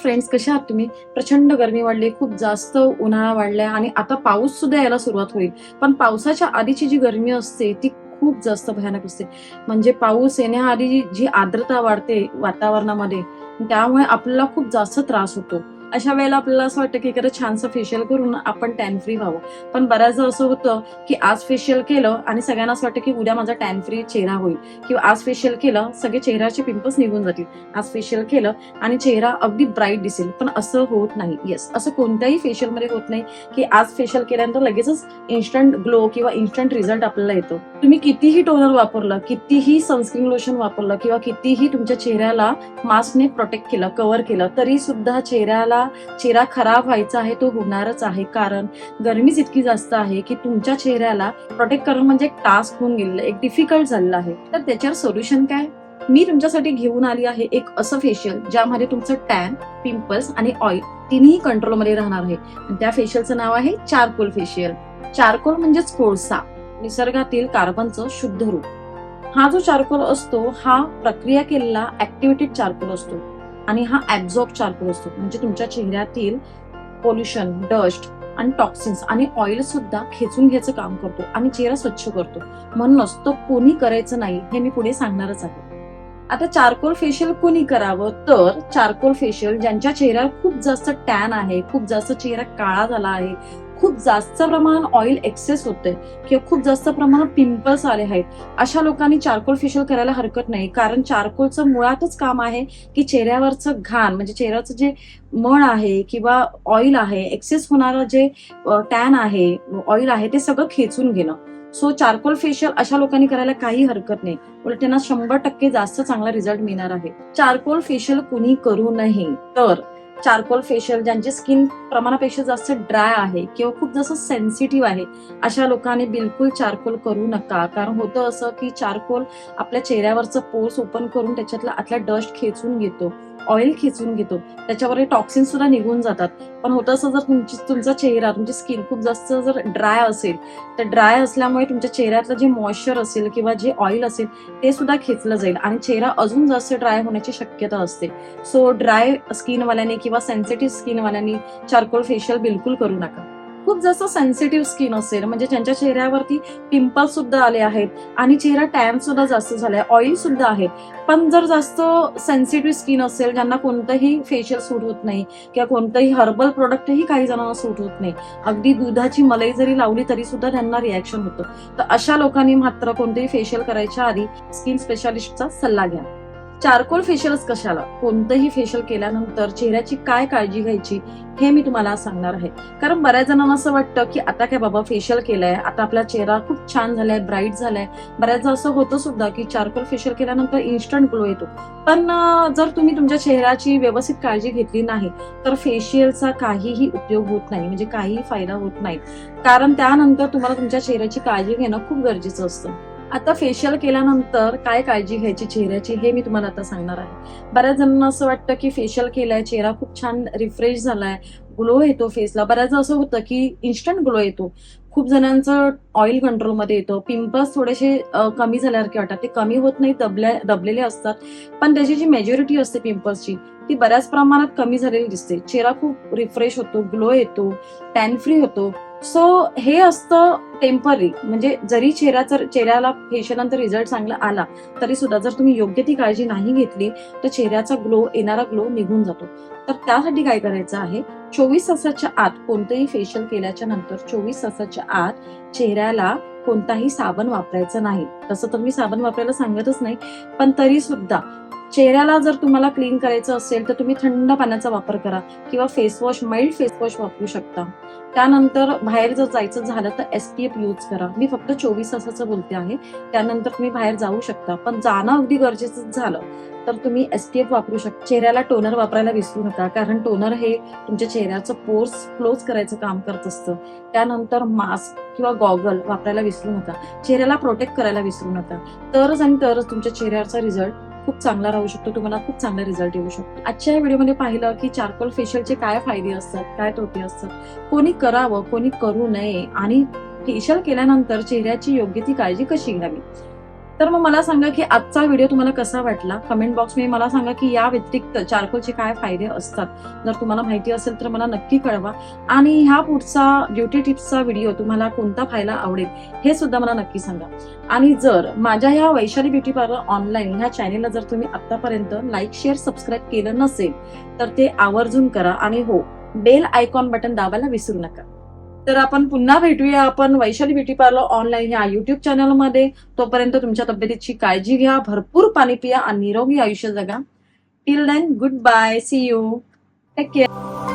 Friends, कशा आहात तुम्ही? प्रचंड गरमी वाढली, खूप जास्त उन्हाळा वाढलाय आणि आता पाऊस सुद्धा यायला सुरुवात होईल. पण पावसाच्या आधीची जी गरमी असते ती खूप जास्त भयानक असते. म्हणजे पाऊस येण्याआधी जी आर्द्रता वाढते वातावरणामध्ये, त्यामुळे आपल्याला खूप जास्त त्रास होतो. अशा वेळेला आपल्याला असं वाटतं की एखादं छानसं फेशियल करून आपण टॅन फ्री व्हावं. पण बऱ्याचदा असं होतं की आज फेशियल केलं आणि सगळ्यांना असं वाटतं की उद्या माझा टॅन फ्री चेहरा होईल, किंवा आज फेशियल केलं सगळे चेहऱ्याचे पिंपल्स निघून जातील. आज फेशियल केलं आणि चेहरा अगदी ब्राईट दिसेल. पण असं होत नाही. येस, असं कोणत्याही फेशियलमध्ये होत नाही की आज फेशियल केल्यानंतर लगेचच इन्स्टंट ग्लो किंवा इन्स्टंट रिझल्ट आपल्याला येतो. तुम्ही कितीही टोनर वापरलं, कितीही सनस्क्रीन लोशन वापरलं किंवा कितीही तुमच्या चेहऱ्याला मास्कने प्रोटेक्ट केलं, कव्हर केलं, तरी सुद्धा चेहरा खराब व्हायचा आहे, तो होणारच आहे. कारण गरमीच इतकी जास्त आहे की तुमच्या चेहऱ्याला प्रोटेक्ट करणं म्हणजे एक टास्क होऊन गेलेलं, एक डिफिकल्ट झालेलं आहे. तर त्याच्यावर सोल्युशन काय? मी तुमच्यासाठी घेऊन आली आहे एक असं फेशियल ज्यामध्ये तुमचं टॅन, पिंपल्स आणि ऑइल तिन्ही कंट्रोलमध्ये राहणार आहे. त्या फेशियलचं नाव आहे चारकोल फेशियल. चारकोल म्हणजेच कोळसा, निसर्गातील कार्बनचं शुद्ध रूप. हा जो चारकोल असतो हा प्रक्रिया केलेला ऍक्टिव्हेटेड चारकोल असतो आणि हा ऍब्झॉर्ब चारकोल असतो. म्हणजे तुमच्या चेहऱ्यातील पोल्युशन, डस्ट आणि टॉक्सिन्स आणि ऑइल सुद्धा खेचून घ्यायचं काम करतो आणि चेहरा स्वच्छ करतो. म्हणूनच तो कोणी करायचं नाही हे मी पुढे सांगणारच आहे. आता चारकोल फेशियल कोणी करावं? तर चारकोल फेशियल ज्यांच्या चेहऱ्यावर खूप जास्त टॅन आहे, खूप जास्त चेहरा काळा झाला आहे, खूप जास्त प्रमाणात ऑइल एक्सेस होते किंवा खूप जास्त प्रमाणात पिंपल्स आले आहेत, अशा लोकांनी चारकोल फेशियल करायला हरकत नाही. कारण चारकोलचं मुळातच काम आहे की चेहऱ्यावरचं घाण, म्हणजे चेहऱ्याचं जे मळ आहे किंवा ऑइल आहे, एक्सेस होणारं जे टॅन आहे, ऑइल आहे, ते सगळं खेचून घेणं. सो चारकोल फेशियल अशा लोकांनी करायला काही हरकत नाही. उलट त्यांना 100% जास्त चांगला रिझल्ट मिळणार आहे. चारकोल फेशियल कुणी करू नये तर चारकोल फेशियल ज्यांची स्किन प्रमाणापेक्षा जास्त ड्राय आहे किंवा खूप जास्त सेन्सिटिव्ह आहे, अशा लोकांनी बिलकुल चारकोल करू नका. कारण होतं असं की चारकोल आपल्या चेहऱ्यावरचं पोर्स ओपन करून त्याच्यातला आतला डस्ट खेचून घेतो, ऑइल खेचून घेतो, त्याच्यावर टॉक्सिन सुद्धा निघून जातात. पण होतं असं, जर तुमचा चेहरा, तुमची स्किन खूप जास्त जर ड्राय असेल, तर ड्राय असल्यामुळे तुमच्या चेहऱ्यातलं जे मॉइश्चर असेल किंवा जे ऑइल असेल ते सुद्धा खेचलं जाईल आणि चेहरा अजून जास्त ड्राय होण्याची शक्यता असते. सो ड्राय स्किनवाल्याने किंवा सेन्सिटिव्ह स्किनवाल्यांनी चारकोल फेशियल बिलकुल करू नका. खूप जास्त सेन्सिटिव्ह स्किन असेल, म्हणजे ज्यांच्या चेहऱ्यावरती पिंपल्स सुद्धा आले आहेत आणि चेहरा टॅन सुद्धा जास्त झालाय, ऑइल सुद्धा आहे, पण जर जास्त सेन्सिटिव्ह स्किन असेल, ज्यांना कोणतंही फेशियल सूट होत नाही किंवा कोणतंही हर्बल प्रोडक्टही काही जणांना सूट होत नाही, अगदी दुधाची मलाई जरी लावली तरी सुद्धा त्यांना रिॲक्शन होतं, तर अशा लोकांनी मात्र कोणतेही फेशियल करायच्या आधी स्किन स्पेशालिस्टचा सल्ला घ्या. चारकोल फेशियलच कशाला? कोणतंही फेशियल केल्यानंतर चेहऱ्याची काय काळजी घ्यायची हे मी तुम्हाला सांगणार आहे. कारण बऱ्याच जणांना असं वाटतं की आता काय बाबा फेशियल केलंय, आता आपला चेहरा खूप छान झालाय, ब्राईट झालाय. बऱ्याचदा असं होतं सुद्धा की चारकोल फेशियल केल्यानंतर इन्स्टंट ग्लो येतो. पण जर तुम्ही तुमच्या चेहऱ्याची व्यवस्थित काळजी घेतली नाही तर फेशियलचा काहीही उपयोग होत नाही, म्हणजे काहीही फायदा होत नाही. कारण त्यानंतर तुम्हाला तुमच्या चेहऱ्याची काळजी घेणं खूप गरजेचं असतं. आता फेशियल केल्यानंतर काय काळजी घ्यायची चेहऱ्याची हे मी तुम्हाला आता सांगणार आहे. बऱ्याच जणांना असं वाटतं की फेशियल केलाय, चेहरा खूप छान रिफ्रेश झालाय, ग्लो येतो फेसला. बऱ्याचदा असं होतं की इन्स्टंट ग्लो येतो. खूप जणांचं ऑइल कंट्रोलमध्ये येतं, पिंपल्स थोडेसे कमी झाल्यासारखे वाटतात. ते कमी होत नाही, दबलेले असतात, पण त्याची जी मेजॉरिटी असते पिंपल्सची ती बऱ्याच प्रमाणात कमी झालेली दिसते. चेहरा खूप रिफ्रेश होतो, ग्लो येतो, टॅन फ्री होतो. सो हे असतं टेम्पररी. म्हणजे जरी चेहऱ्याला फेशियल नंतर रिझल्ट चांगला आला तरी सुद्धा जर तुम्ही योग्य ती काळजी नाही घेतली तर चेहऱ्याचा येणारा ग्लो निघून जातो. तर त्यासाठी काय करायचं आहे, 24 तासाच्या आत, कोणतंही फेशियल केल्याच्या नंतर 24 तासाच्या आत चेहऱ्याला कोणताही साबण वापरायचा नाही. तसं तर मी साबण वापरायला सांगतच नाही, पण तरी सुद्धा चेहऱ्याला जर तुम्हाला क्लीन करायचं असेल तर तुम्ही थंड पाण्याचा वापर करा किंवा फेसवॉश, माइल्ड फेसवॉश वापरू शकता. त्यानंतर बाहेर जर जायचं झालं तर SPF यूज करा. मी फक्त 24 तासाचं बोलते आहे. त्यानंतर तुम्ही बाहेर जाऊ शकता, पण जाणं अगदी गरजेचं झालं तर तुम्ही SPF वापरू शकता. चेहऱ्याला टोनर वापरायला विसरू नका, कारण टोनर हे तुमच्या चेहऱ्याचं पोर्स क्लोज करायचं काम करत असतं. त्यानंतर मास्क किंवा गॉगल वापरायला विसरू नका. चेहऱ्याला प्रोटेक्ट करायला विसरू नका. तरच आणि तरच तुमच्या चेहऱ्याचा रिझल्ट खूप चांगला राहू शकतो, तुम्हाला खूप चांगला रिझल्ट येऊ शकतो. आजच्या या व्हिडिओमध्ये पाहिलं की चारकोल फेशियलचे काय फायदे असतात, काय तोटे असतात, कोणी करावं, कोणी करू नये आणि फेशियल केल्यानंतर चेहऱ्याची योग्य ती काळजी कशी घ्यावी. तर मग मला सांगा की आजचा व्हिडिओ तुम्हाला कसा वाटला. कमेंट बॉक्समध्ये मला सांगा की या व्यतिरिक्त चारकोलचे काय फायदे असतात. जर तुम्हाला माहिती असेल तर मला नक्की कळवा. आणि ह्या पुढचा ब्युटी टिप्सचा व्हिडिओ तुम्हाला कोणता पाहायला आवडेल हे सुद्धा मला नक्की सांगा. आणि जर माझ्या ह्या वैशाली ब्युटी पार्लर ऑनलाईन ह्या चॅनेलला जर तुम्ही आतापर्यंत लाईक शेअर सबस्क्राईब केलं नसेल तर ते आवर्जून करा. आणि हो, बेल आयकॉन बटन दाबायला विसरू नका. तर आपण पुन्हा भेटूया आपण वैशाली ब्युटी पार्लर ऑनलाईन ह्या युट्यूब चॅनलमध्ये. तोपर्यंत तुमच्या तब्येतीची काळजी घ्या, भरपूर पाणी पिया आणि निरोगी आयुष्य जगा. Till then, goodbye, see you, take care.